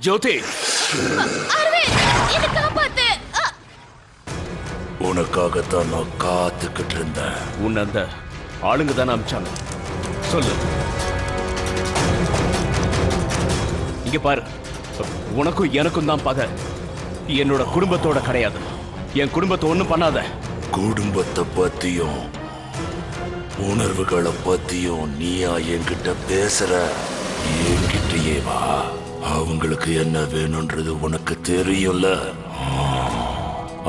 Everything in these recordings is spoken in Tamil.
ஜோதி, உனக்காகத்தான் நான் காத்துக்கிட்டு இருந்தேன். உன்னை அந்த ஆளுங்க தானே அமிச்சாங்க? சொல்லு. இங்க பாரு, உனக்கும் எனக்கும் தான் பகை. என்னோட குடும்பத்தோட கிடையாது. என் குடும்பத்தை ஒண்ணும் பண்ணாத. குடும்பத்தை பத்தியும் உணர்வுகளை பத்தியும் நீயா என்கிட்ட பேசுற? என்கிட்டயே வா. அவங்களுக்கு என்ன வேணும்ன்றது உனக்கு தெரியும்ல.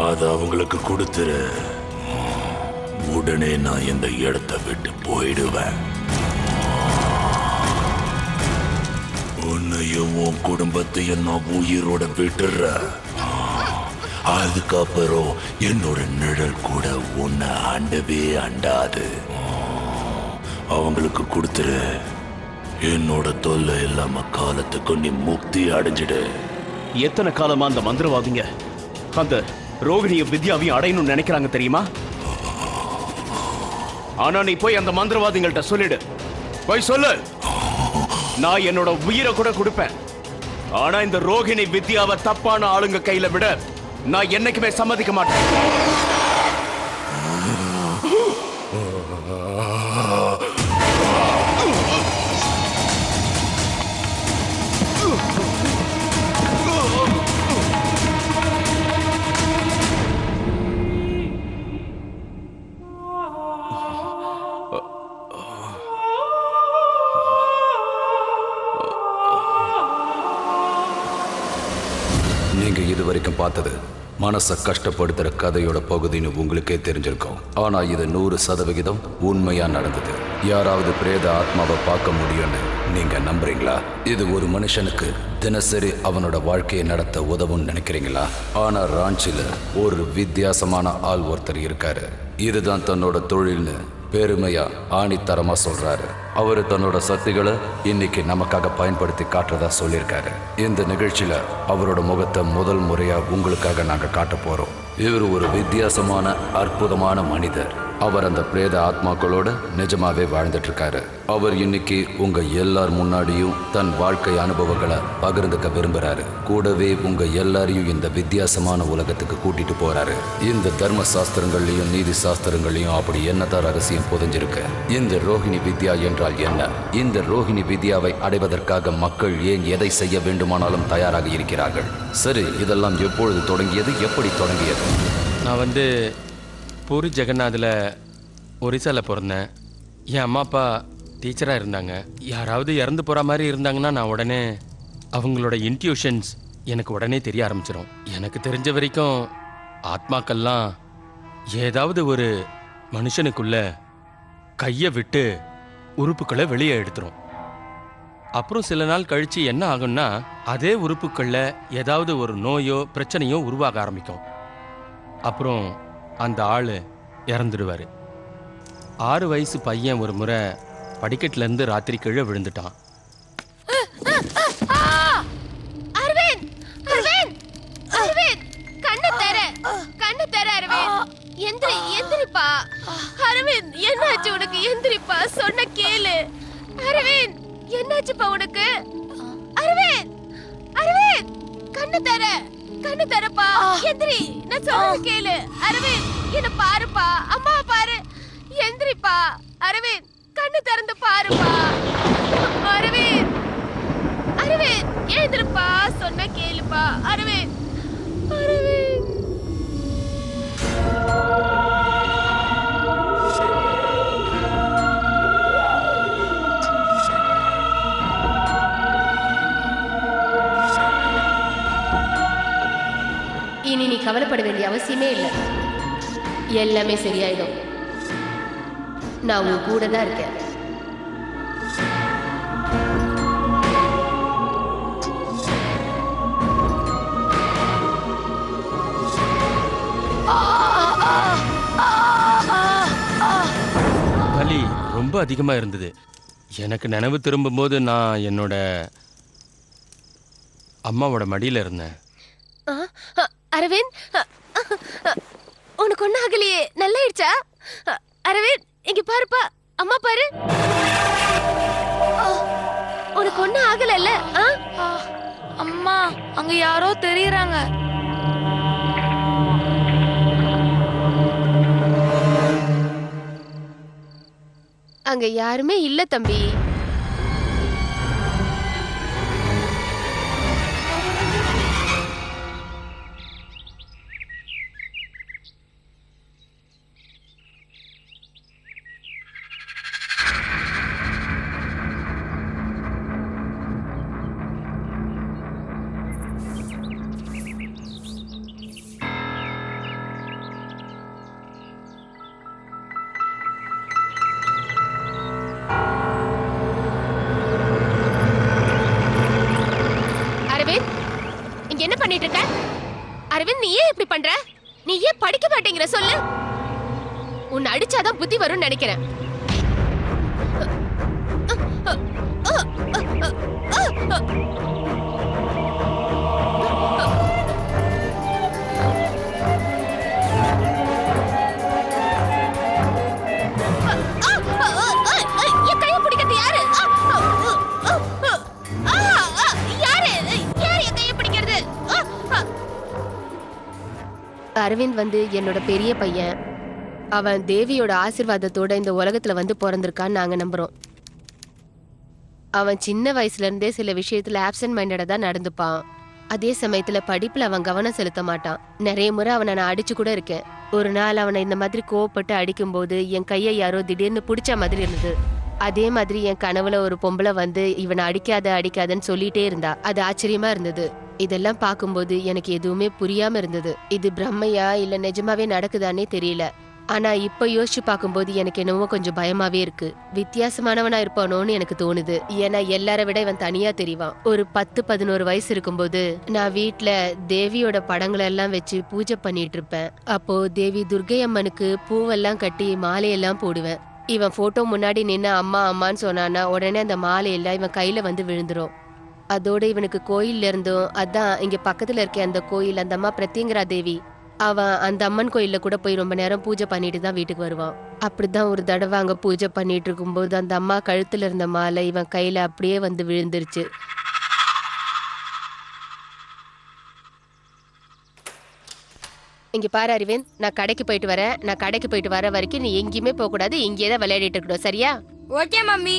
அது அவங்களுக்கு கொடுத்துரு. உடனே நான் இந்த இடத்தை விட்டு போயிடுவேன். உன்னையும் உன் குடும்பத்தையும் நான் உயிரோட விட்டுறேன். அதுக்கப்புறம் என்னோட நிழல் கூட உன்னை அண்டவே அண்டாது. அவங்களுக்கு கொடுத்துரு. என்னோட தொல்லை இல்லாம காலத்துக்கு நீ முக்தி அடைஞ்சிடு. எத்தனை காலமா அந்த மந்திரவாதிங்க அந்த ரோகிணிய வித்யாவையும் அடையணும்னு நினைக்கிறாங்க தெரியுமா? ஆனா நீ போய் அந்த மந்திரவாதிகள்ட்ட சொல்லிடு. போய் சொல்லு. நான் என்னோட உயிரை கூட கொடுப்பேன். ஆனா இந்த ரோகிணி வித்யாவை தப்பான ஆளுங்க கையில விட நான் என்னைக்குமே சம்மதிக்க மாட்டேன். நீங்க இதுவரைக்கும் பார்த்தது மனசை கஷ்டப்படுத்துற கதையோட பகுதின்னு உங்களுக்கே தெரிஞ்சிருக்கும். ஆனா இது 100% உண்மையா நடந்தது. யாராவது பிரேத ஆத்மாவை பார்க்க முடியும்னு நீங்க நம்புறீங்களா? இது ஒரு மனுஷனுக்கு தினசரி அவனோட வாழ்க்கையை நடத்த உதவும் நினைக்கிறீங்களா? ஆனா ராஞ்சில ஒரு வித்தியாசமான ஆள் ஒருத்தர் இருக்காரு. இதுதான் தன்னோட தொழில்னு பெருமையா ஆணித்தரமா சொல்றாரு. அவரு தன்னோட சக்திகளை இன்னைக்கு நமக்காக பயன்படுத்தி காட்டுறதா சொல்லியிருக்காரு. இந்த நிகழ்ச்சியில அவரோட முகத்தை முதல் முறையா உங்களுக்காக நாங்க காட்ட போறோம். இவர் ஒரு வித்தியாசமான அற்புதமான மனிதர். அவர் அந்த பிரேத ஆத்மாக்களோட நிஜமாவே வாழ்ந்துட்டு இருக்காரு. அவர் இன்னைக்கு உங்க எல்லார் முன்னாடியும் தன் வாழ்க்கை அனுபவங்களை பகிர்ந்துக்க விரும்புறாரு. கூடவே உங்க எல்லாரையும் இந்த வித்தியாசமான உலகத்துக்கு கூட்டிட்டு போறாரு. இந்த தர்ம சாஸ்திரங்கள்லயும் நீதி சாஸ்திரங்கள்லயும் அப்படி என்னதான் ரகசியம் புதைஞ்சிருக்கு? இந்த ரோஹிணி வித்யா என்றால் என்ன? இந்த ரோஹிணி வித்யாவை அடைவதற்காக மக்கள் ஏன் எதை செய்ய வேண்டுமானாலும் தயாராக இருக்கிறார்கள்? சரி, இதெல்லாம் எப்பொழுது தொடங்கியது? எப்படி தொடங்கியது? நான் பூரி ஜெகநாதில் ஒரிசாவில் பிறந்தேன். என் அம்மா அப்பா டீச்சராக இருந்தாங்க. யாராவது இறந்து போகிற மாதிரி இருந்தாங்கன்னா நான் உடனே அவங்களோட இன்ட்யூஷன்ஸ் எனக்கு உடனே தெரிய ஆரம்பிச்சிடும். எனக்கு தெரிஞ்ச வரைக்கும் ஆத்மாக்கள்லாம் ஏதாவது ஒரு மனுஷனுக்குள்ள கையை விட்டு உறுப்புக்களை வெளியே எடுத்துரும். அப்புறம் சில நாள் கழித்து என்ன ஆகும்னா அதே உறுப்புக்களில் ஏதாவது ஒரு நோயோ பிரச்சனையோ உருவாக ஆரம்பிக்கும். அப்புறம் அந்த ஆள் இறந்துடுவார். 6 வயசு பையன் ஒரு முறை படிக்கட்டிலேருந்து ராத்திரி கீழே விழுந்துட்டான். என்னாச்சு உனக்கு? எந்திரிப்பா, சொன்ன கேளு. அரவிந்த், என்னாச்சுப்பா உனக்கு? அரவிந்த், அரவிந்த், கண்ணு தர, கண்ணு தரப்பா, எந்திரி, நான் சொல்றது கேளு. அரவிந்த், என்ன பாருப்பா, அம்மா பாரு, எந்திரிப்பா. அரவிந்த், கண்ணு திறந்து பாருப்பா. அரவிந்த், அரவிந்த், எழுந்திருப்பா, சொன்ன கேளுப்பா. அரவிந்த், அரவிந்த். இனி நீ கவலைப்பட வேண்டிய அவசியமே இல்லை. எல்லாமே சரியாயிடும். நான் உன் கூட தான் இருக்கேன். வலி ரொம்ப அதிகமாக இருந்தது. எனக்கு நினைவு திரும்பும்போது நான் என்னோட அம்மாவோட மடியில் இருந்தேன். அரவிந்த், உனக்கு ஒன்னும் ஆகலையே? நல்லாயிடுச்சா? அரவிந்த், இங்க பாருப்பா, அம்மா பாரு. உனக்கு ஒன்னும் ஆகல? அம்மா அங்க யாரோ தெரியறாங்க. அங்க யாருமே இல்ல தம்பி. என்ன பண்ணிட்டு இருக்க அரவிந்த்? நீ ஏன் இப்படி பண்ற? நீ ஏன் படிக்க மாட்டேங்கிற சொல்லு. உன்னை அடிச்சாதான் புத்தி வரும்னு நினைக்கிறேன். என் கையை பிடிக்கிறது யாரு? அரவிந்த் வந்து என்னோட பெரிய பையன். அவன் தேவியோட ஆசீர்வாதத்தோட இந்த உலகத்துல வந்து பிறந்திருக்கான்னு நாங்க நம்புறோம். அவன் சின்ன வயசுல இருந்தே சில விஷயத்துல ஆப்சென்ட் மைண்டடா தான் நடந்துப்பான். அதே சமயத்துல படிப்புல அவன் கவனம் செலுத்த மாட்டான். நிறைய முறை அவனை நான் அடிச்சு கூட இருக்கேன். ஒரு நாள் அவனை இந்த மாதிரி கோவப்பட்டு அடிக்கும் போது என் கையை யாரோ திடீர்னு பிடிச்ச மாதிரி இருந்தது. அதே மாதிரி என் கனவுல ஒரு பொம்பளை வந்து இவனை அடிக்காதன்னு சொல்லிட்டே இருந்தா. அது ஆச்சரியமா இருந்தது. இதெல்லாம் பார்க்கும்போது எனக்கு எதுவுமே புரியாம இருந்தது. இது பிரம்மையா இல்ல நிஜமாவே நடக்குதானே தெரியல. ஆனா இப்ப யோசிச்சு பார்க்கும்போது எனக்கு என்னவோ கொஞ்சம் பயமாவே இருக்கு. வித்தியாசமானவனா இருப்பானோன்னு எனக்கு தோணுது. ஏன்னா எல்லார விட இவன் தனியா தெரிவான். ஒரு 10-11 வயசு இருக்கும்போது நான் வீட்டுல தேவியோட படங்களை எல்லாம் வச்சு பூஜை பண்ணிட்டு இருப்பேன். அப்போ தேவி துர்கை அம்மனுக்கு பூவெல்லாம் கட்டி மாலையெல்லாம் போடுவேன். இவன் போட்டோ முன்னாடி நின்று அம்மா அம்மான்னு சொன்னானா உடனே அந்த மாலையெல்லாம் இவன் கையில வந்து விழுந்துரும். அதோட இவனுக்கு கோயில்ல இருந்தும், அதான் இங்க பக்கத்துல இருக்க அந்த கோயில், அந்த அம்மா பிரத்யங்கரா தேவி, அவன் அந்த அம்மன் கோயில்ல கூட போய் ரொம்ப நேரம் பூஜை பண்ணிட்டு தான் வீட்டுக்கு வருவான். அப்படிதான் ஒரு தடவை அங்க பூஜை பண்ணிட்டு இருக்கும்போது அந்த அம்மா கழுத்துல இருந்த மாலை இவன் கையில அப்படியே வந்து விழுந்துருச்சு. இங்க பாரு அரவிந்த், நான் கடைக்கு போயிட்டு வரேன். நான் கடைக்கு போயிட்டு வர வரைக்கும் நீ எங்கேயுமே போக கூடாது. இங்கேயே தான் விளையாடிட்டு இருக்கணும், சரியா? Okay mummy.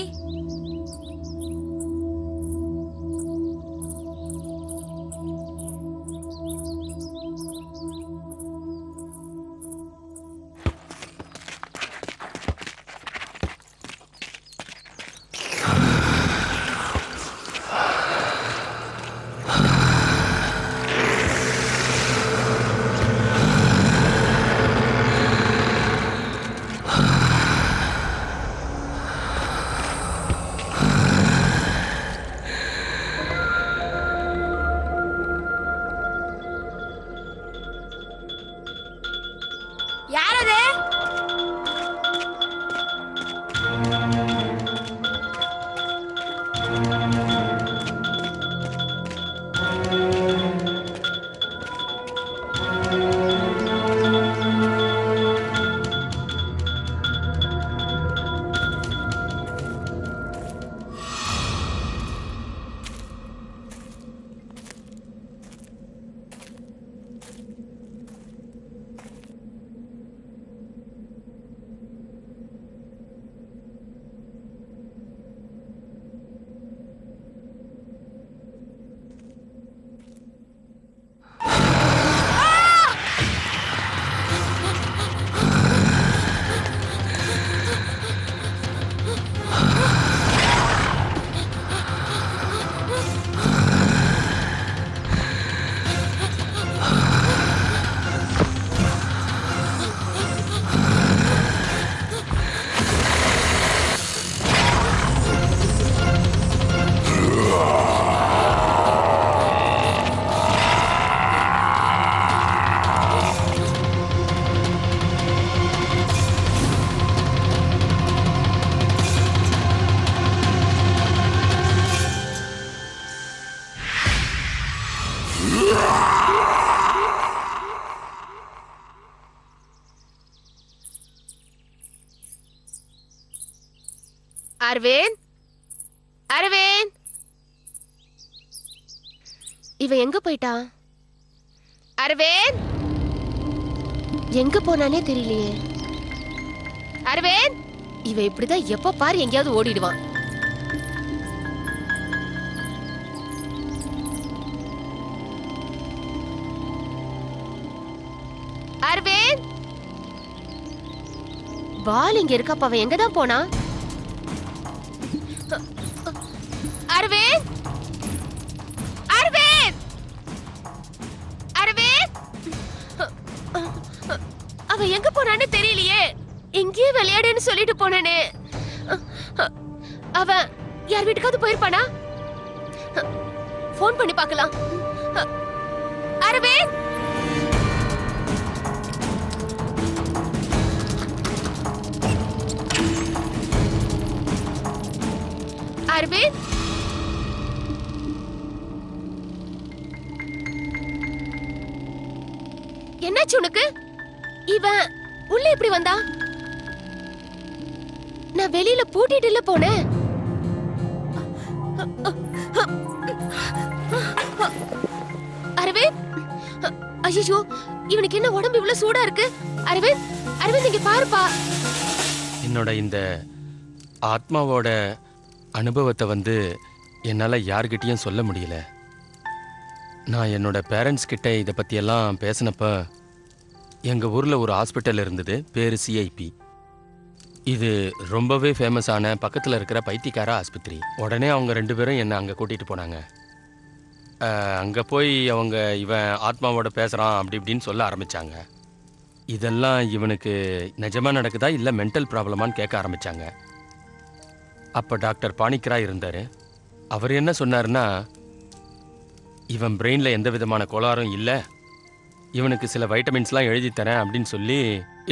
அரவிந்த், அரவிந்த், இவ எங்க போயிட்டா? அரவிந்த் எங்க போனானே தெரியலையே. அரவிந்த் இவ இப்படிதான் எப்ப பாரு எங்கேயாவது ஓடிடுவான். அரவிந்த் பால் இங்க இருக்கா? அவன் எங்கதான் போனா? அரவிந்த் அரவிந்த் அரவிந்த் அவன் எங்க போனான்னு தெரியலையே. எங்கேயே விளையாடுன்னு சொல்லிட்டு போனானே. அவன் யார் வீட்டுக்காவது போயிருப்பானா? போன் பண்ணி பார்க்கலாம். அரவிந்த் அரவிந்த் என்னாச்சு உனக்கு? இவன் உள்ள எப்படி வந்தா? நான் வெளியில பூட்டிட்டு இல்ல போனேன். அரவிந்த் ஐயோ இவனுக்கு என்ன உடம்பு இவ்வளவு சூடா இருக்கு? அரவிந்த் அரவிந்த் இங்க பாருப்பா. என்னோட இந்த ஆத்மாவோட அனுபவத்தை என்னால் யார்கிட்டயும் சொல்ல முடியல. நான் என்னோட பேரண்ட்ஸ் கிட்ட இதை பற்றியெல்லாம் பேசினப்ப எங்கள் ஊரில் ஒரு ஹாஸ்பிட்டல் இருந்தது, பேர் சிஐபி. இது ரொம்பவே ஃபேமஸான பக்கத்தில் இருக்கிற பைத்தியக்கார ஆஸ்பத்திரி. உடனே அவங்க 2 பேரும் என்னை அங்கே கூட்டிகிட்டு போனாங்க. அங்கே போய் அவங்க இவன் ஆத்மாவோட பேசுகிறான் அப்படி இப்படின்னு சொல்ல ஆரம்பித்தாங்க. இதெல்லாம் இவனுக்கு நிஜமாக நடக்குதா இல்லை மென்டல் ப்ராப்ளமான்னு கேட்க ஆரம்பித்தாங்க. அப்போ டாக்டர் பாணிக்கரா இருந்தார். அவர் என்ன சொன்னார்னா, இவன் பிரெயினில் எந்த விதமான கோளாறும் இல்லை, இவனுக்கு சில வைட்டமின்ஸ்லாம் எழுதி தரேன் அப்படின்னு சொல்லி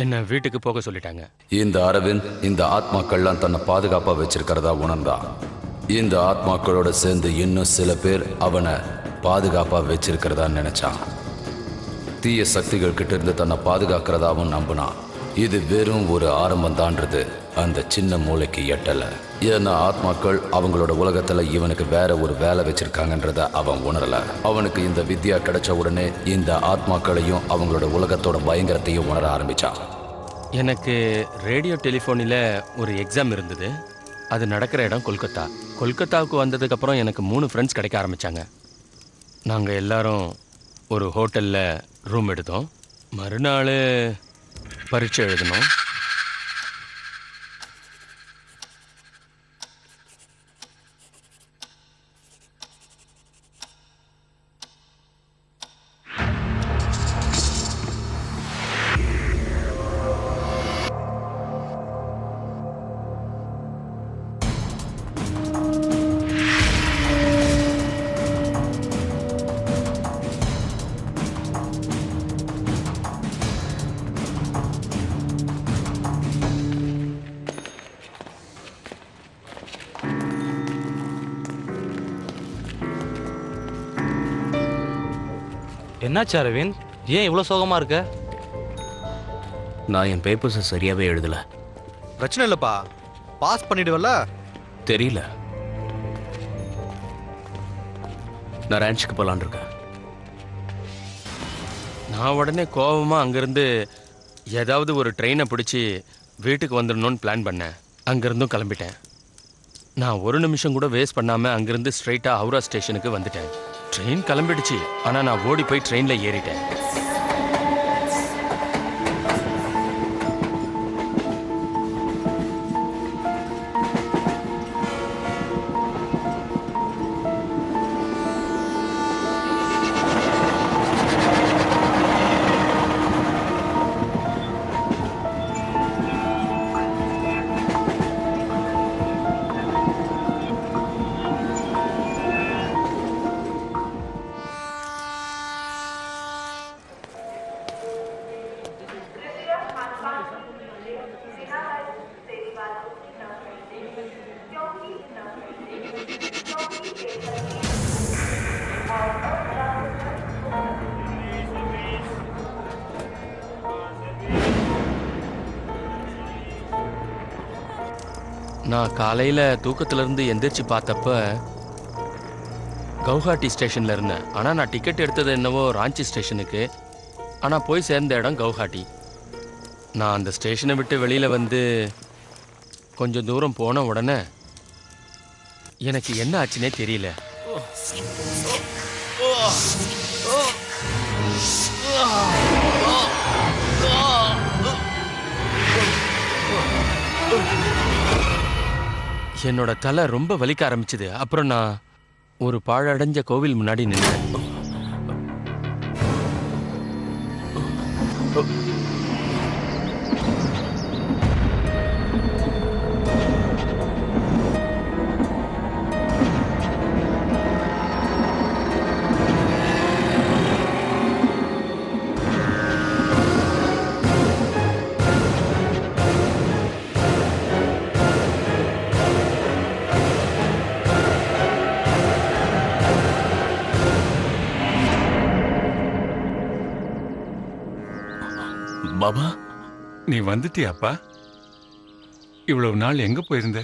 என்னை வீட்டுக்கு போக சொல்லிட்டாங்க. இந்த அரவிந்த் இந்த ஆத்மாக்கள்லாம் தன்னை பாதுகாப்பாக வச்சிருக்கிறதா உணர்ந்தான். இந்த ஆத்மாக்களோட சேர்ந்து இன்னும் சில பேர் அவனை பாதுகாப்பாக வச்சிருக்கிறதா நினைச்சான். தீய சக்திகள் கிட்ட இருந்து தன்னை பாதுகாக்கிறதாவும் நம்பினான். இது வெறும் ஒரு ஆரம்பம் தான்றது அந்த சின்ன மூளைக்கு எட்டல. ஏன்னா ஆத்மாக்கள் அவங்களோட உலகத்துல இவனுக்கு வேற ஒரு வேலை வச்சிருக்காங்கன்றத அவன் உணரல. அவனுக்கு இந்த வித்யா கிடைச்ச உடனே இந்த ஆத்மாக்களையும் அவங்களோட உலகத்தோட பயங்கரத்தையும் உணர ஆரம்பிச்சான். எனக்கு ரேடியோ டெலிஃபோனில் ஒரு எக்ஸாம் இருந்தது. அது நடக்கிற இடம் கொல்கத்தா. கொல்கத்தாவுக்கு வந்ததுக்கப்புறம் எனக்கு 3 ஃப்ரெண்ட்ஸ் கிடைக்க ஆரம்பித்தாங்க. நாங்கள் எல்லாரும் ஒரு ஹோட்டலில் ரூம் எடுத்தோம். மறுநாள் பரீட்சை எழுதணும். என்னாச்சு அரவிந்த், ஏன் இவ்வளோ சோகமாக இருக்க? நான் என் பேப்பர்ஸை சரியாகவே எழுதலை. பிரச்சனை இல்லைப்பா, பாஸ் பண்ணிடுவல்ல? தெரியல, நான் ரேஞ்சுக்கு போகலான் இருக்கேன். நான் உடனே கோபமாக அங்கேருந்து ஏதாவது ஒரு ட்ரெயினை பிடிச்சி வீட்டுக்கு வந்துடணும்னு பிளான் பண்ணேன். அங்கேருந்தும் கிளம்பிட்டேன். நான் ஒரு நிமிஷம் கூட வேஸ்ட் பண்ணாமல் அங்கேருந்து ஸ்ட்ரைட்டாக ஹவுரா ஸ்டேஷனுக்கு வந்துட்டேன். ட்ரெயின் கிளம்பிடுச்சு, ஆனால் நான் ஓடி போய் ட்ரெயினில் ஏறிட்டேன். நான் காலையில் தூக்கத்திலிருந்து எந்திரிச்சு பார்த்தப்ப கவுஹாட்டி ஸ்டேஷன்ல இருந்தேன். ஆனால் நான் டிக்கெட் எடுத்தது என்னவோ ராஞ்சி ஸ்டேஷனுக்கு. ஆனால் போய் சேர்ந்த இடம் கவுஹாட்டி. நான் அந்த ஸ்டேஷனை விட்டு வெளியில் வந்து கொஞ்சம் தூரம் போன உடனே எனக்கு என்ன ஆச்சுன்னே தெரியல. என்னோட தலை ரொம்ப வலிக்க ஆரம்பிச்சது. அப்புறம் நான் ஒரு பாழடைஞ்ச கோவில் முன்னாடி நின்றேன். பாபா, நீ வந்துட்டியாப்பா? இவ்வளவு நாள் எங்க போயிருந்த?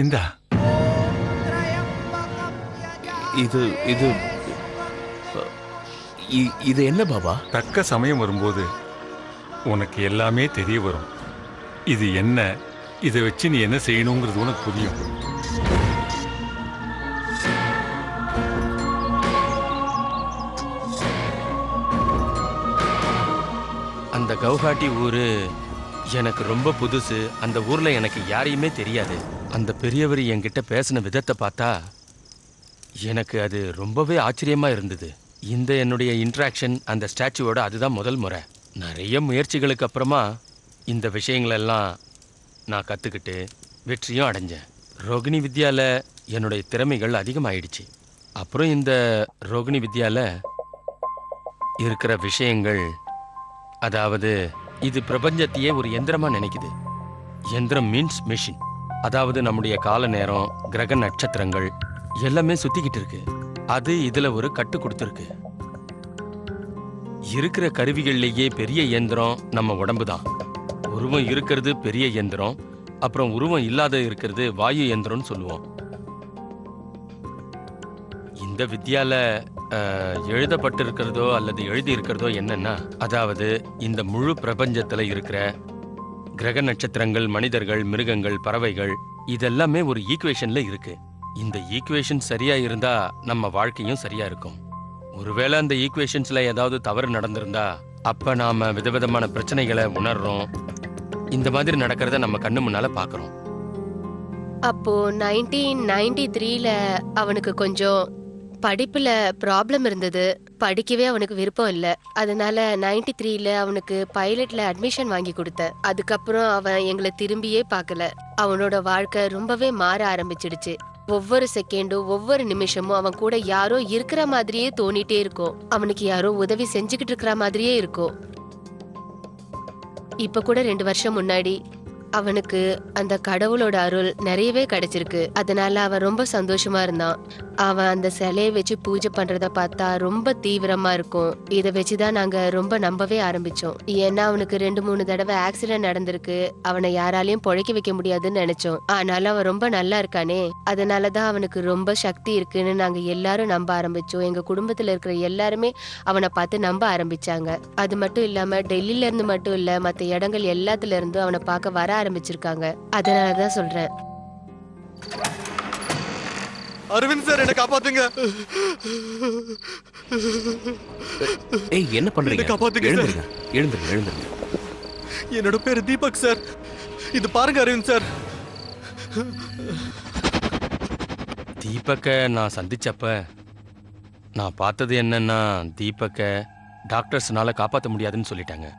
இந்தா. இது இது இது என்ன பாபா? தக்க சமயம் வரும்போது உனக்கு எல்லாமே தெரிய வரும். இது என்ன, இதை வச்சு நீ என்ன செய்யணுங்கிறது உனக்கு புரியும். அந்த கவுஹாட்டி ஊரு எனக்கு ரொம்ப புதுசு. அந்த ஊர்ல எனக்கு யாரையுமே தெரியாது. அந்த பெரியவர் என்கிட்ட பேசின விதத்தை பார்த்தா எனக்கு அது ரொம்பவே ஆச்சரியமா இருந்தது. இந்த என்னுடைய இன்ட்ராக்ஷன் அந்த ஸ்டாச்சுவோட அதுதான் முதல் முறை. நிறைய முயற்சிகளுக்கு அப்புறமா இந்த விஷயங்களெல்லாம் நான் கற்றுக்கிட்டு வெற்றியும் அடைஞ்சேன். ரோகிணி வித்யாவில் என்னுடைய திறமைகள் அதிகமாயிடுச்சு. அப்புறம் இந்த ரோகிணி வித்யாவில் இருக்கிற விஷயங்கள், அதாவது இது பிரபஞ்சத்தையே ஒரு எந்திரமாக நினைக்குது. எந்திரம் மீன்ஸ் மிஷின். அதாவது நம்முடைய கால நேரம், கிரக நட்சத்திரங்கள் எல்லாமே சுத்திக்கிட்டு இருக்கு. அது இதுல ஒரு கட்டு கொடுத்துருக்கு. இருக்கிற கருவிகள்லேயே பெரிய இயந்திரம் நம்ம உடம்பு தான். உருவம் இருக்கிறது பெரிய இயந்திரம், அப்புறம் உருவம் இல்லாத இருக்கிறது வாயு இயந்திரம்னு சொல்லுவோம். இந்த வித்யால எழுதப்பட்டிருக்கிறதோ அல்லது எழுதி இருக்கிறதோ என்னன்னா, அதாவது இந்த முழு பிரபஞ்சத்துல இருக்கிற கிரக நட்சத்திரங்கள், மனிதர்கள், மிருகங்கள், பறவைகள் இதெல்லாமே ஒரு ஈக்குவேஷன்ல இருக்கு. இந்த ஈக்குவேஷன் சரியா இருந்தா நம்ம வாழ்க்கையும் சரியா இருக்கும். ஒருவேளை அந்த ஈக்குவேஷன்ஸ்ல ஏதாவது தவறு நடந்திருந்தா அப்ப நாம விதவிதமான பிரச்சனைகளை உணர்றோம். இந்த மாதிரி நடக்கிறத நம்ம கண்ணு முன்னால பாக்குறோம். அப்போ 1993ல அவனுக்கு கொஞ்சம் படிப்புல ப்ராப்ளம் இருந்தது. படிக்கவே அவனுக்கு விருப்பம் இல்ல. அதனால 93ல அவனுக்கு பைலட்ல அட்மிஷன் வாங்கி கொடுத்தேன். அதுக்கப்புறம் அவன் எங்களை திரும்பியே பார்க்கல. அவனோட வாழ்க்கை ரொம்பவே மாற ஆரம்பிச்சிடுச்சு. ஒவ்வொரு செகண்டும், ஒவ்வொரு நிமிஷமும் அவன் கூட யாரோ இருக்கிற மாதிரியே தோணிட்டே இருக்கும். அவனுக்கு யாரோ உதவி செஞ்சுக்கிட்டு இருக்கிற மாதிரியே இருக்கும். இப்ப கூட 2 வருஷம் முன்னாடி அவனுக்கு அந்த கடவுளோட அருள் நிறையவே கிடைச்சிருக்கு. அதனால அவன் ரொம்ப சந்தோஷமா இருந்தான். அவன் அந்த சிலையை வச்சு பூஜை பண்றத பார்த்தா ரொம்ப தீவிரமா இருக்கும். இதை வச்சுதான் நாங்க ரொம்ப நம்பவே ஆரம்பிச்சோம். ஏன்னா அவனுக்கு 2-3 தடவை ஆக்சிடென்ட் நடந்திருக்கு. அவனை யாராலையும் பொழைக்க வைக்க முடியாதுன்னு நினைச்சோம். ஆனாலும் அவன் ரொம்ப நல்லா இருக்கானே, அதனாலதான் அவனுக்கு ரொம்ப சக்தி இருக்குன்னு நாங்க எல்லாரும் நம்ப ஆரம்பிச்சோம். எங்க குடும்பத்துல இருக்கிற எல்லாருமே அவனை பார்த்து நம்ப ஆரம்பிச்சாங்க. அது மட்டும் இல்லாம டெல்லியில இருந்து மட்டும் இல்ல, மத்த இடங்கள் எல்லாத்துல இருந்தும் அவனை பார்க்க வர ஆரம்பிச்சிருக்காங்க. அதனாலதான் சொல்றேன். அரவிந்த் சார், என்ன காப்பாத்துங்க. ஏய், என்ன பண்றீங்க? காப்பாத்துங்க. எழுந்துருங்க, எழுந்துருங்க, எழுந்துருங்க. என்னோட பேரு தீபக் சார். இது பாருங்க அரவிந்த் சார். தீபக்கை நான் சந்திச்சப்ப நான் பார்த்தது என்னன்னா, தீபக்கை டாக்டர்ஸ்னால காப்பாற்ற முடியாதுன்னு சொல்லிட்டாங்க.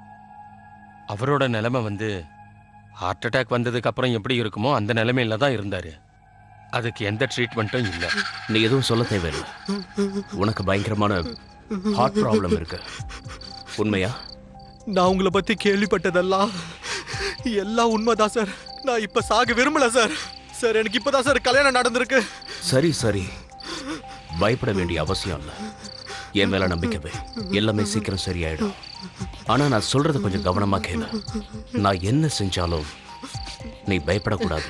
அவரோட நிலைமை ஹார்ட் அட்டாக் வந்ததுக்கு அப்புறம் எப்படி இருக்குமோ அந்த நிலைமையில தான் இருந்தாரு. அதுக்கு எந்த ட்ரீட்மெண்ட்டும் இல்லை. நீ எதுவும் சொல்ல தேவையில்லை. உனக்கு பயங்கரமான ஹார்ட் ப்ராப்ளம் இருக்கு. உண்மையா? நான் உங்களை பத்தி கேள்விப்பட்டதெல்லாம் எல்லாம் உண்மைதான் சார். நான் இப்ப சாக விரும்பல சார். சார், எனக்கு இப்பதான் சார் கல்யாணம் நடந்திருக்கு. சரி சரி, பயப்பட வேண்டிய அவசியம் இல்லை. என் மேல நம்பிக்கை வை. எல்லாமே சீக்கிரம் சரியாயிடும். ஆனா நான் சொல்றத கொஞ்சம் கவனமா கேளு. நான் என்ன செஞ்சாலும் நீ பயப்படக்கூடாது.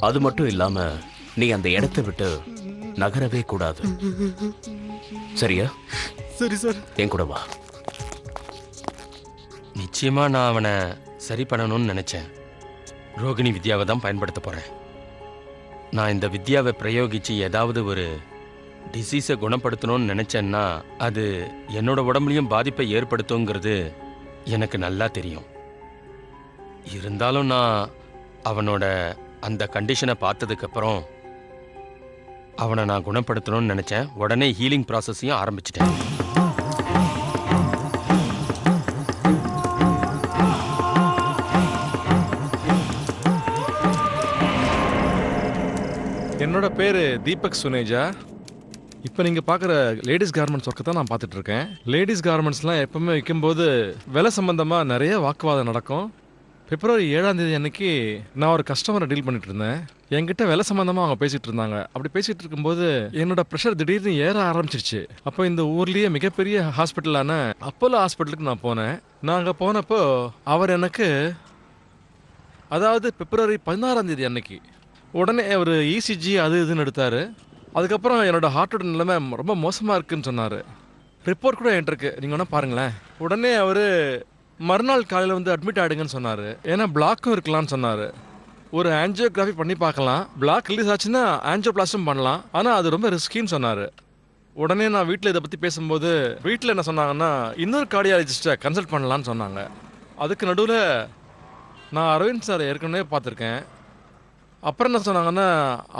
அது மட்டும் இல்லாம நீ அந்த இடத்தை விட்டு நகரவே கூடாது. சரியா? சரி சார். என் கூட வா. நிச்சயமா நான் அவனை சரி பண்ணணும்னு நினைச்சேன். ரோகிணி வித்யாவை தான் பயன்படுத்த போறேன். நான் இந்த வித்யாவை பிரயோகிச்சு ஏதாவது ஒரு டிசீஸை குணப்படுத்தணும்னு நினைச்சேன்னா அது என்னோட உடம்புலையும் பாதிப்பை ஏற்படுத்துங்கிறது எனக்கு நல்லா தெரியும். இருந்தாலும் நான் அவனோட அந்த கண்டிஷனை பார்த்ததுக்கப்புறம் அவனை நான் குணப்படுத்தணும்னு நினைச்சேன். உடனே ஹீலிங் ப்ராசஸையும் ஆரம்பிச்சிட்டேன். என்னோட பேர் தீபக் சுனேஜா. இப்போ நீங்கள் பார்க்குற லேடிஸ் கார்மெண்ட்ஸ் ஒர்க்கை தான் நான் பார்த்துட்டு இருக்கேன். லேடிஸ் கார்மெண்ட்ஸ்லாம் எப்பவுமே விற்கும்போது விலை சம்மந்தமாக நிறைய வாக்குவாதம் நடக்கும். பிப்ரவரி 7ஆம் தேதி அன்னைக்கு நான் ஒரு கஸ்டமரை டீல் பண்ணிட்டு இருந்தேன். என்கிட்ட விலை சம்மந்தமாக அவங்க பேசிகிட்டு இருந்தாங்க. அப்படி பேசிகிட்டு இருக்கும்போது என்னோட ப்ரெஷர் திடீர்னு ஏற ஆரம்பிச்சிருச்சு. அப்போ இந்த ஊர்லேயே மிகப்பெரிய ஹாஸ்பிட்டலான அப்போலோ ஹாஸ்பிட்டலுக்கு நான் போனேன். நான் அங்கே போனப்போ அவர் எனக்கு, அதாவது பிப்ரவரி 16ஆம் தேதி அன்னைக்கு, உடனே ஒரு இசிஜி அது இதுன்னு எடுத்தார். அதுக்கப்புறம் என்னோட ஹார்ட்டோட நிலைமை ரொம்ப மோசமாக இருக்குன்னு சொன்னார். ரிப்போர்ட் கூட என்கிட்ட இருக்கு, நீங்கள் வேணால் பாருங்களேன். உடனே அவர் மறுநாள் காலையில் வந்து அட்மிட் ஆகிடுங்கன்னு சொன்னார். ஏன்னா பிளாக்கும் இருக்கலாம்னு சொன்னார். ஒரு ஆன்ஜியோகிராஃபி பண்ணி பார்க்கலாம், பிளாக் ரிலீஸ் ஆச்சுன்னா ஆன்ஜியோபிளாஸ்டும் பண்ணலாம், ஆனால் அது ரொம்ப ரிஸ்கின்னு சொன்னார். உடனே நான் வீட்டில் இதை பற்றி பேசும்போது வீட்டில் என்ன சொன்னாங்கன்னா இன்னொரு கார்டியாலஜிஸ்ட்டை கன்சல்ட் பண்ணலான்னு சொன்னாங்க. அதுக்கு நடுவில் நான் அரவிந்த் சார் ஏற்கனவே பார்த்துருக்கேன். அப்புறம் என்ன சொன்னாங்கன்னா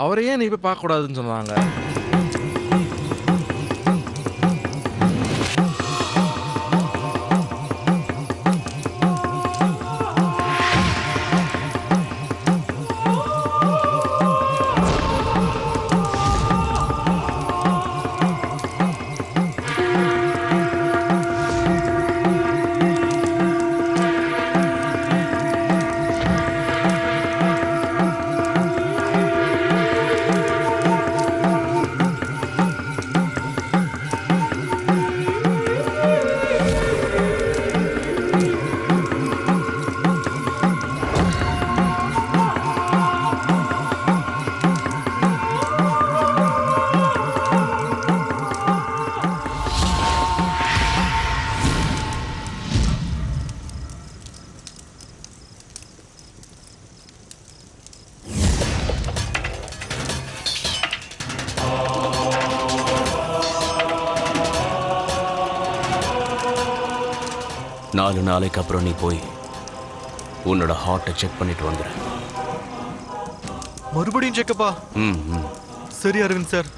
அவரையே நீ போய் பார்க்கக்கூடாதுன்னு சொன்னாங்க. நாலு நாளைக்கு அப்புறம் நீ போய் உன்னோட ஹார்ட்டை செக் பண்ணிட்டு வந்துடு. மறுபடியும் செக்கப்பா? சரி அரவிந்த் சார்.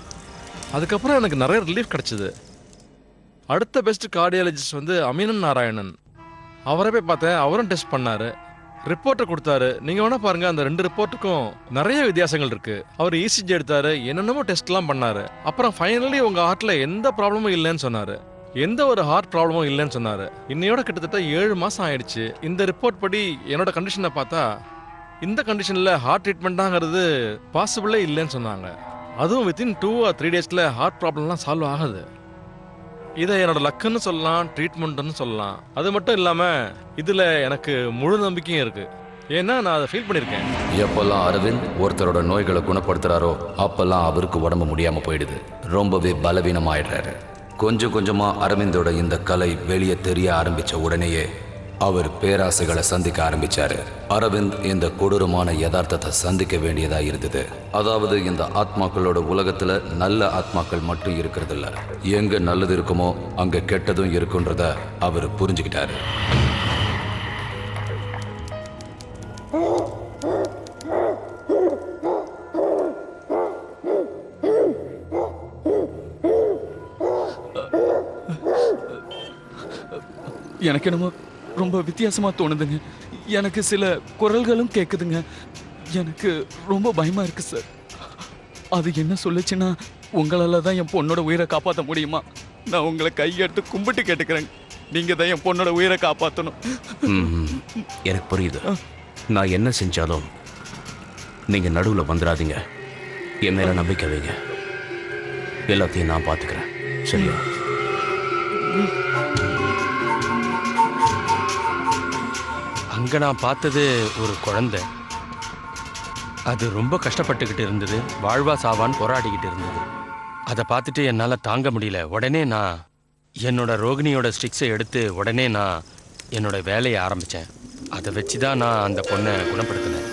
அதுக்கப்புறம் எனக்கு நிறைய ரிலீஃப் கிடச்சிது. அடுத்த பெஸ்ட் கார்டியாலஜிஸ்ட் வந்து அமீனன் நாராயணன். அவரை போய் பார்த்தேன். அவரும் டெஸ்ட் பண்ணார், ரிப்போர்ட்டை கொடுத்தாரு. நீங்கள் வேணால் பாருங்கள், அந்த 2 ரிப்போர்ட்டுக்கும் நிறைய வித்தியாசங்கள் இருக்குது. அவர் இசிஜி எடுத்தார், என்னென்னமோ டெஸ்ட்லாம் பண்ணார். அப்புறம் ஃபைனலி உங்கள் ஹார்ட்டில் எந்த ப்ராப்ளமும் இல்லைன்னு சொன்னார். எந்த ஒரு ஹார்ட் ப்ராப்ளமும் இல்லைன்னு சொன்னார். இன்னையோட கிட்டத்தட்ட 7 மாதம் ஆயிடுச்சு. இந்த ரிப்போர்ட் படி என்னோட கண்டிஷனை பார்த்தா இந்த கண்டிஷனில் ஹார்ட் ட்ரீட்மெண்ட்டாங்கிறது பாசிபிளே இல்லைன்னு சொன்னாங்க. அதுவும் வித்தின் 2 or 3 டேஸில் ஹார்ட் ப்ராப்ளம்லாம் சால்வ் ஆகுது. இதை என்னோட லக்குன்னு சொல்லலாம், ட்ரீட்மெண்ட்டுன்னு சொல்லலாம். அது மட்டும் இல்லாமல் இதில் எனக்கு முழு நம்பிக்கையும் இருக்குது. ஏன்னா நான் அதை ஃபீல் பண்ணியிருக்கேன். எப்பெல்லாம் அரவிந்த் ஒருத்தரோட நோய்களை குணப்படுத்துகிறாரோ அப்பெல்லாம் அவருக்கு உடம்பு முடியாமல் போயிடுது, ரொம்பவே பலவீனமாயிடுறாரு. கொஞ்சம் கொஞ்சமாக அரவிந்தோட இந்த கலை வெளியே தெரிய ஆரம்பித்த உடனேயே அவர் பேராசைகளை சந்திக்க ஆரம்பிச்சாரு. அரவிந்த் இந்த கொடூரமான யதார்த்தத்தை சந்திக்க வேண்டியதா இருந்தது. அதாவது இந்த ஆத்மாக்களோட உலகத்துல நல்ல ஆத்மாக்கள் மட்டும் இருக்கிறது இல்ல, எங்க நல்லது இருக்குமோ அங்க கெட்டதும் இருக்குன்றத அவர் புரிஞ்சுக்கிட்டாரு. எனக்கு என்னமோ ரொம்ப வித்தியாசமா தோணுதுங்க. எனக்கு சில குரல்களும் கேட்குதுங்க. எனக்கு ரொம்ப பயமா இருக்கு சார். அது என்ன சொல்லுச்சுன்னா, உங்களால தான் என் பொண்ணோட உயிரை காப்பாற்ற முடியுமா? நான் உங்களை கையெடுத்து கும்பிட்டு கேட்டுக்கிறேன், நீங்க தான் என் பொண்ணோட உயிரை காப்பாற்றணும். எனக்கு புரியுது. நான் என்ன செஞ்சாலும் நீங்க நடுவில் வந்துடாதீங்க. என் மேல நம்பிக்கை வைங்க. எல்லாத்தையும் நான் பார்த்துக்கிறேன், சரியா? அங்கே நான் பார்த்தது ஒரு குழந்தை. அது ரொம்ப கஷ்டப்பட்டுக்கிட்டு இருந்தது, வாழ்வா சாவான்னு போராடிக்கிட்டு இருந்தது. அதை பார்த்துட்டு என்னால் தாங்க முடியல. உடனே நான் என்னோட ரோகிணியோட ஸ்டிக்ஸை எடுத்து உடனே நான் என்னோட வேலையை ஆரம்பித்தேன். அதை வச்சு தான் நான் அந்த பொண்ணை குணப்படுத்தினேன்.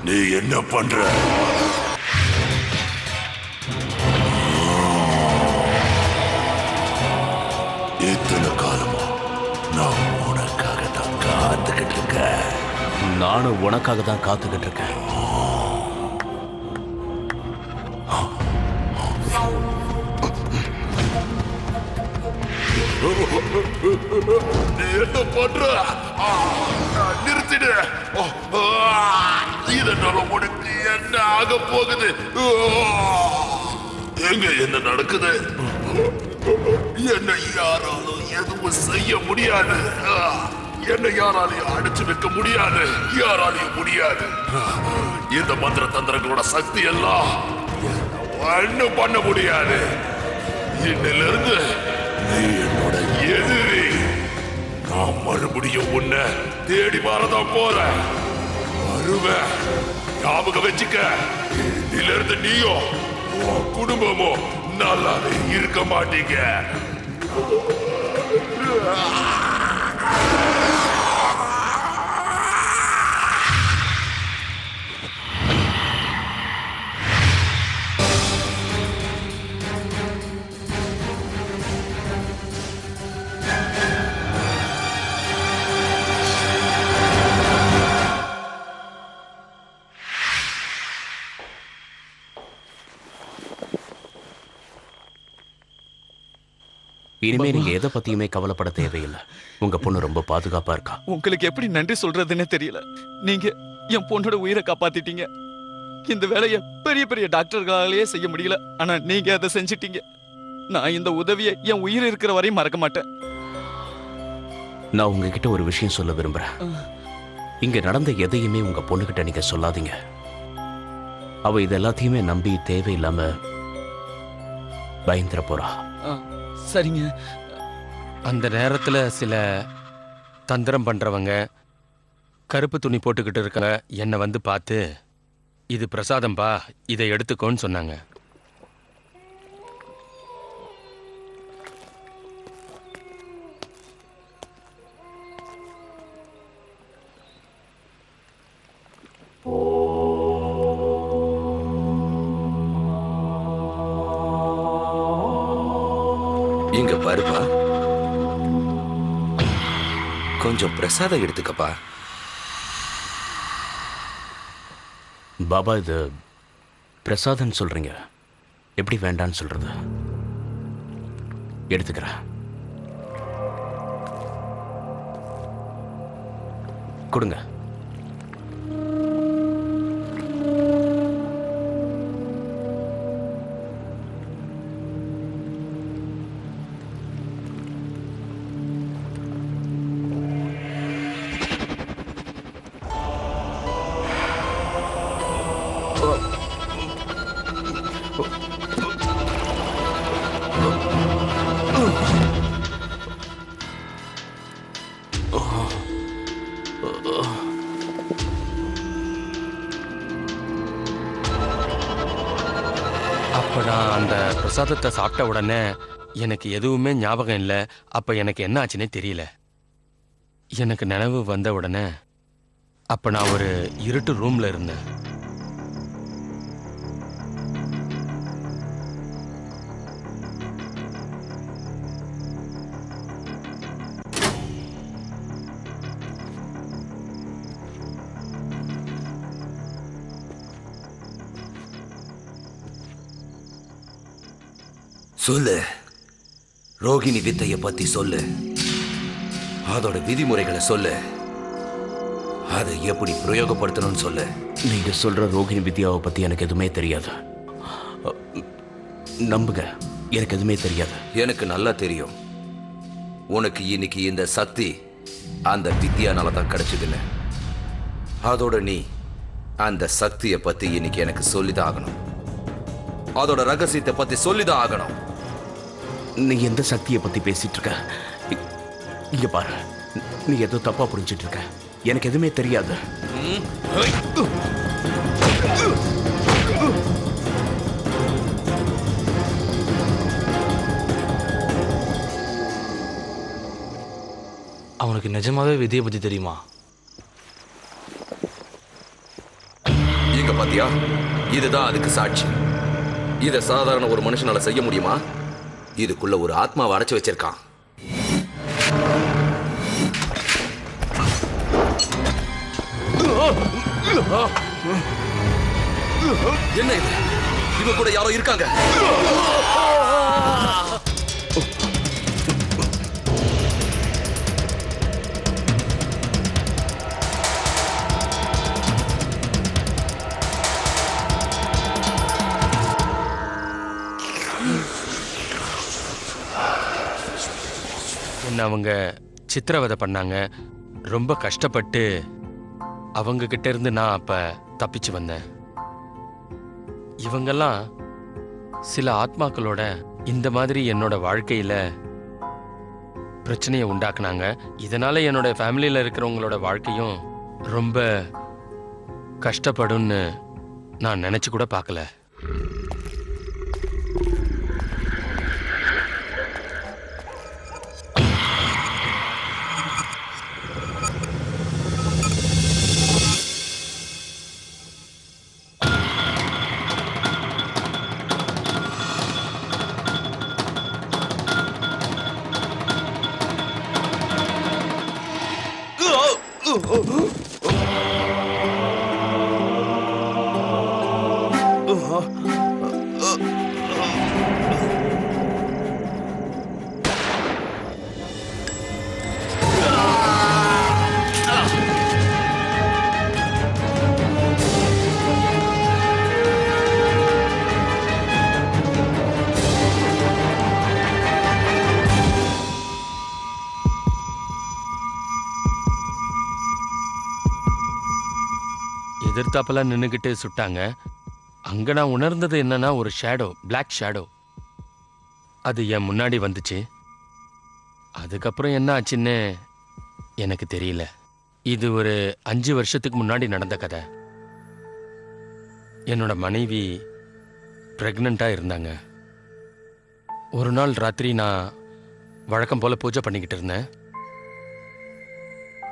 நீ என்ன பண்ற? இத்தனை காலமா நான் உனக்காக தான் காத்துக்கிட்டு இருக்கேன். நானும் உனக்காக தான் காத்துக்கிட்டு இருக்கேன். நீ என்ன பண்ற? நிறுத்திடு. இதனால உனக்கு என்ன ஆக போகுது? எங்க என்ன நடக்குது? என்னை யாராலும் எதுவும் செய்ய முடியாது. என்னை யாராலையும் அடிச்சு வைக்க முடியாது. யாராலையும் முடியாது. இந்த மந்திர தந்திரங்களோட சக்தி எல்லாம் ஒண்ணும் பண்ண முடியாது. இன்னிலிருந்து நீ என்னோட எதிரி. நான் மறுபடியும் உன்னை தேடி வரதான் போறேன். வருவேன். ஞாபகம் வச்சுக்க. இதிலிருந்து நீயும் உன் குடும்பமும் நல்லாவே இருக்க மாட்டீங்க. இனிமே நீங்க எதை பத்தியுமே கவலைப்பட தேவையில்லை. உங்க பொண்ணு ரொம்ப பாதுகாப்பா இருக்கா. உங்களுக்கு எப்படி நன்றி சொல்றதுன்னே தெரியல. நீங்க என் பொண்ணோட உயிரை காப்பாத்திட்டீங்க. இந்த வேலையை பெரிய பெரிய டாக்டர்களாலேயே செய்ய முடியல. ஆனா நீங்க அதை செஞ்சிட்டீங்க. நான் இந்த உதவியை என் உயிர் இருக்கிற வரையும் மறக்க மாட்டேன். நான் உங்ககிட்ட ஒரு விஷயம் சொல்ல விரும்புறேன். இங்க நடந்த எதையுமே உங்க பொண்ணுகிட்ட நீங்க சொல்லாதீங்க. அவ இது எல்லாத்தையுமே நம்பி தேவையில்லாம பயந்துற போறா. சரிங்க. அந்த நேரத்தில் சில தந்திரம் பண்ணுறவங்க கருப்பு துணி போட்டுக்கிட்டு இருக்காங்க. என்னை வந்து பார்த்து இது பிரசாதம்பா, இதை எடுத்துக்கோன்னு சொன்னாங்க. இங்க பாருப்பா, கொஞ்சம் பிரசாதம் எடுத்துக்கப்பா. பாபா, இது பிரசாதம் சொல்றீங்க, எப்படி வேண்டான்னு சொல்றது? எடுத்துக்கிறேன். கொடுங்க. அப்போ நான் அந்த பிரசாதத்தை சாப்பிட்ட உடனே எனக்கு எதுவுமே ஞாபகம் இல்லை. அப்போ எனக்கு என்ன ஆச்சுன்னே தெரியல. எனக்கு நினைவு வந்த உடனே அப்போ நான் ஒரு இருட்டு ரூமில் இருந்தேன். சொல்லு, ரோகிணி வித்தைய பத்தி சொல்லு. அதோட விதிமுறைகளை சொல்லு. அதை எப்படி பிரயோகப்படுத்தணும்னு சொல்லு. நீங்க சொல்ற ரோகிணி வித்யாவை பத்தி எனக்கு எதுவுமே தெரியாது. நம்புங்க, எனக்கு எதுவுமே தெரியாது. எனக்கு நல்லா தெரியும். உனக்கு இன்னைக்கு இந்த சக்தி அந்த வித்யானால தான் கிடைச்சதில்லை. அதோட நீ அந்த சக்தியை பத்தி இன்னைக்கு எனக்கு சொல்லிதான் ஆகணும். அதோட ரகசியத்தை பத்தி சொல்லிதான் ஆகணும். நீ எந்த சக்தியை பத்தி பேசிட்டு இருக்க? இங்க பாரு, நீ ஏதோ தப்பா புரிஞ்சிட்டு இருக்க. எனக்கு எதுவுமே தெரியாது. அவனுக்கு நிஜமாவே விதியை பத்தி தெரியுமா? இங்க பாத்தியா, இதுதான் அதுக்கு சாட்சி. இத சாதாரண ஒரு மனுஷனால செய்ய முடியுமா? இதுக்குள்ள ஒரு ஆத்மாவை அடைச்சு வச்சிருக்கான். என்ன இது? இவ கூட யாரோ இருக்காங்க. என்ன அவங்க சித்திரவதை பண்ணாங்க. ரொம்ப கஷ்டப்பட்டு அவங்க கிட்ட இருந்து நான் அப்ப தப்பிச்சு வந்தேன். இவங்கெல்லாம் சில ஆத்மாக்களோட இந்த மாதிரி என்னோட வாழ்க்கையில பிரச்சனையை உண்டாக்குனாங்க. இதனால என்னோட ஃபேமிலியில இருக்கிறவங்களோட வாழ்க்கையும் ரொம்ப கஷ்டப்படும்னு நான் நினைச்சு கூட பார்க்கல. எதிர்த்தாப்பெல்லாம் நின்றுக்கிட்டு சுட்டாங்க. அங்க நான் உணர்ந்தது என்னன்னா, ஒரு ஷேடோ, பிளாக் ஷேடோ, அது என் முன்னாடி வந்துச்சு. அதுக்கப்புறம் என்ன ஆச்சுன்னு எனக்கு தெரியல. இது ஒரு 5 வருஷத்துக்கு முன்னாடி நடந்த கதை. என்னோட மனைவி பிரெக்னண்டா இருந்தாங்க. ஒரு நாள் ராத்திரி நான் வழக்கம் போல பூஜை பண்ணிக்கிட்டு இருந்தேன்.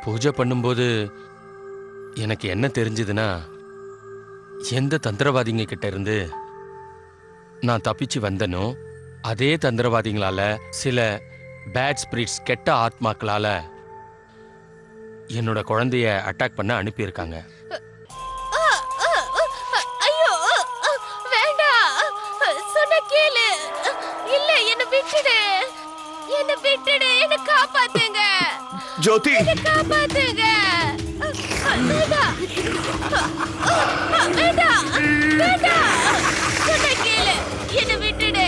பூஜை பண்ணும்போது எனக்கு என்ன தெரிஞ்சதுன்னா, எந்த தந்திரவாதிங்க கிட்ட இருந்து நான் தப்பிச்சு வந்தனோ அதே தந்திரவாதிகளால, சில பேட் ஸ்பிரிட்ஸ், கெட்ட ஆத்மாக்களால என்னோட குழந்தைய அட்டாக் பண்ண அனுப்பியிருக்காங்க. ஐயோ வேண்டாம், சொன்ன கேளு. இல்ல, என்ன விட்டுடு, என்ன விட்டுடு, என்ன காப்பாத்துங்க ஜோதி, என்ன காப்பாத்துங்க. வேண்டாம் வேண்டாம் வேண்டாம், சொன்ன கேளு, என்ன விட்டுடு.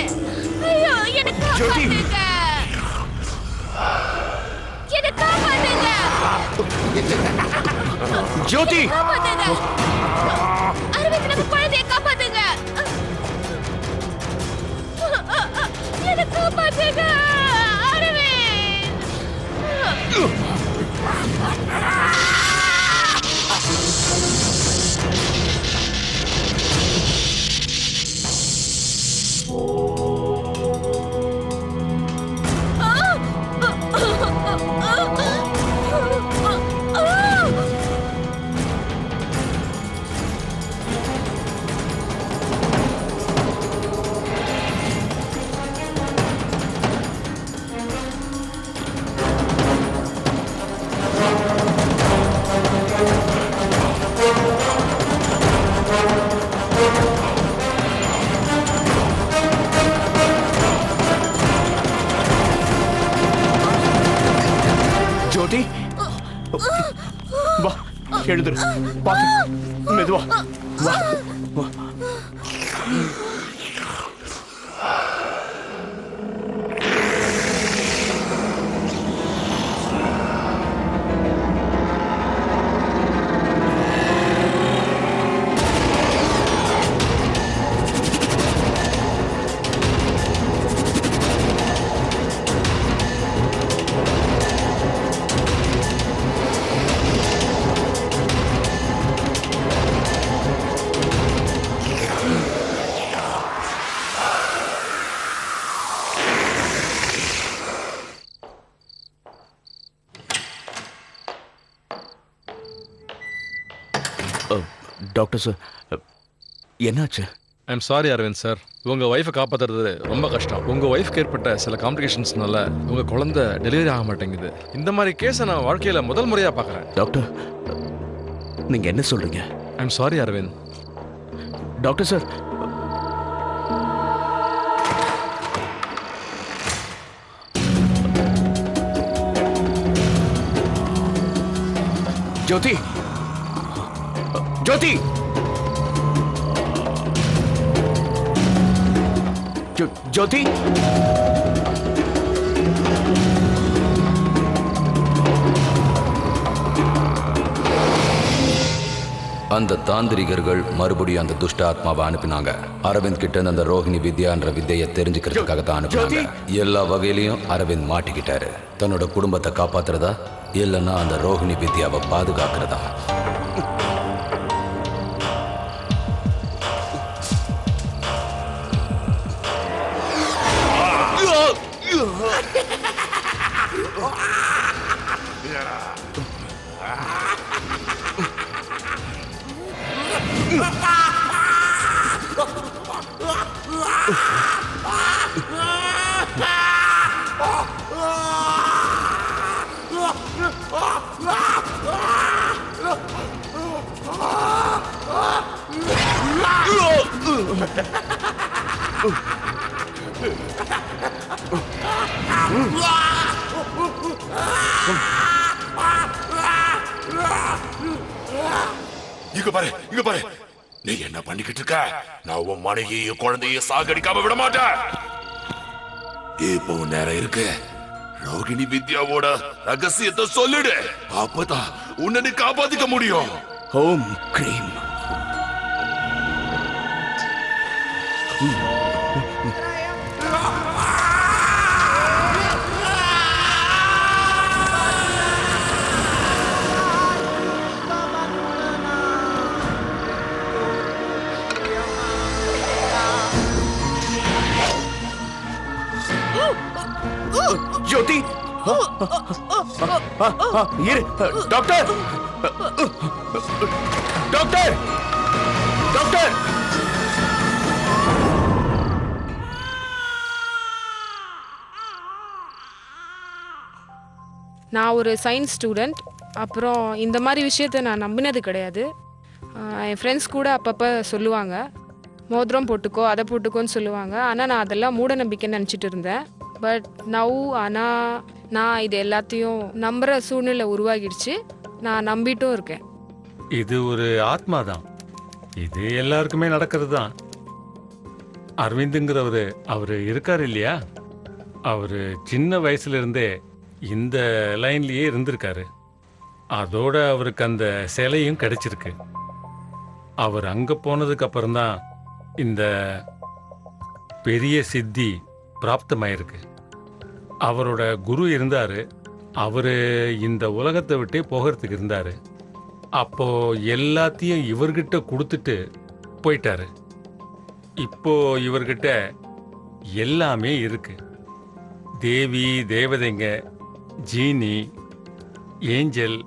ஐயோ, என்ன காப்பாத்துங்க, என்ன காப்பாத்துங்க ஜோதி, காப்பாத்துங்க. அரவிந்த், நம்ம குழந்தைய காப்பாத்துங்க, என்ன காப்பாத்துங்க அரவிந்த். ஜோதி, வா, எழுதுரு, பாத்து, மெதுவா வா, வா. டாக்டர் சார், என்னாச்சு? I'm sorry Aravind sir. உங்கள் ஒய்ஃபை காப்பாற்றுறது ரொம்ப கஷ்டம். உங்கள் ஒய்ஃப்க்கு ஏற்பட்ட சில காம்ப்ளிகேஷன்ஸ்னால உங்கள் குழந்தை டெலிவரி ஆக மாட்டேங்குது. இந்த மாதிரி கேஸை நான் வாழ்க்கையில் முதல் முறையாக பார்க்குறேன். டாக்டர், நீங்கள் என்ன சொல்கிறீங்க? I'm sorry Aravind. Doctor sir, Jyothi, Jyothi, Jyothi, அந்த தாந்திரிகர்கள் மறுபடியும் அந்த துஷ்ட ஆத்மாவை அனுப்பினாங்க. அரவிந்த் கிட்ட அந்த ரோஹிணி வித்யான்ற வித்தையை தெரிஞ்சுக்கிறதுக்காக தான் அனுப்பினாங்க. எல்லா வகையிலையும் அரவிந்த் மாட்டிக்கிட்டாரு. தன்னோட குடும்பத்தை காப்பாத்துறதா இல்லைன்னா அந்த ரோஹிணி வித்யாவை பாதுகாக்கிறதா? இங்க பாரு, இங்க பாரு. நீ என்ன பண்ணிக்கிட்டு இருக்க? நான் உன் மனைவியையும் குழந்தைய சாகடிக்காம விட மாட்டேன். இப்போ நேரம் இருக்கு. ரோகிணி வித்யாவோட ரகசியத்தை சொல்லிடு. அப்பதான் உன்னை நீ காப்பாத்திக்க முடியும். ஓம் கிரீம். ஜோதி, இரு. Doctor, doctor, doctor. நான் ஒரு சயின்ஸ் ஸ்டூடெண்ட். அப்புறம் இந்த மாதிரி விஷயத்தை நான் நம்பினது கிடையாது. என் ஃப்ரெண்ட்ஸ் கூட அப்பப்போ சொல்லுவாங்க, மோதிரம் போட்டுக்கோ, அதை போட்டுக்கோன்னு சொல்லுவாங்க. ஆனால் நான் அதெல்லாம் மூட நம்பிக்கைன்னு நினச்சிட்டு இருந்தேன். பட் ஆனால் நான் இது எல்லாத்தையும் நம்புகிற சூழ்நிலை உருவாகிடுச்சு. நான் நம்பிட்டும் இருக்கேன். இது ஒரு ஆத்மா தான். இது எல்லாருக்குமே நடக்கிறது தான். அரவிந்துங்கிறவர் அவர் இருக்கார் இல்லையா, அவர் சின்ன வயசுல இருந்தே இந்த லைன்லயே இருந்திருக்காரு. அதோட அவருக்கு அந்த சிலையும் கிடைச்சிருக்கு. அவர் அங்க போனதுக்கு அப்புறம்தான் இந்த பெரிய சித்தி பிராப்தமாயிருக்கு. அவரோட குரு இருந்தாரு. அவரு இந்த உலகத்தை விட்டே போகிறதுக்கு இருந்தாரு. அப்போ எல்லாத்தையும் இவர்கிட்ட கொடுத்துட்டு போயிட்டாரு. இப்போ இவர்கிட்ட எல்லாமே இருக்கு. தேவி, தேவதைங்க, ஜீனி, ஏஞ்சல்,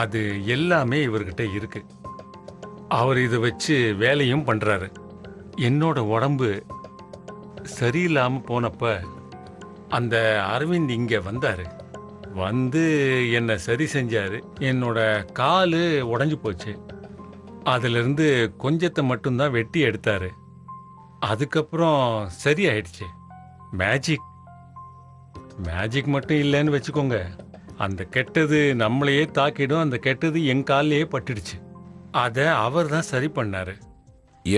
அது எல்லாமே இவர்கிட்ட இருக்கு. அவர் இதை வச்சு வேலையும் பண்றாரு. என்னோட உடம்பு சரியில்லாம போனப்ப அந்த அரவிந்த் இங்க வந்தாரு. வந்து என்னை சரி செஞ்சாரு. என்னோட காலு உடஞ்சி போச்சு. அதிலிருந்து கொஞ்சத்தை மட்டும்தான் வெட்டி எடுத்தாரு. அதுக்கப்புறம் சரி ஆயிடுச்சு. மேஜிக் மேஜிக் மட்டும் இல்லைன்னு வச்சுக்கோங்க, அந்த கெட்டது நம்மளையே தாக்கிடும். அந்த கெட்டது என் காலிலேயே பட்டுடுச்சு. அதை அவர் தான் சரி பண்ணாரு.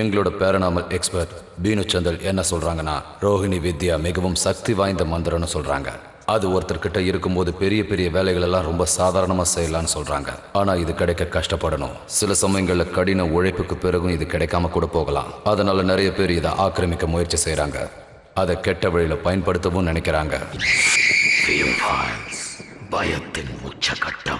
எங்களோட பேரனாமல் எக்ஸ்பர்ட் பீனு சந்தல் என்ன சொல்றாங்கன்னா, ரோஹிணி வித்யா மிகவும் சக்தி வாய்ந்த மந்திரம்னு சொல்றாங்க. அது ஒருத்தர்கிட்ட இருக்கும்போது பெரிய பெரிய வேலைகள் எல்லாம் ரொம்ப சாதாரணமா செய்யலாம்னு சொல்றாங்க. ஆனா இது கிடைக்க கஷ்டப்படணும். சில சமயங்கள்ல கடின உழைப்புக்கு பிறகும் இது கிடைக்காம கூட போகலாம். அதனால நிறைய பேர் இதை ஆக்கிரமிக்க முயற்சி செய்யறாங்க. அதை கெட்ட வழியில பயன்படுத்தவும் நினைக்கிறாங்க. பயத்தின் உச்சகட்டம்.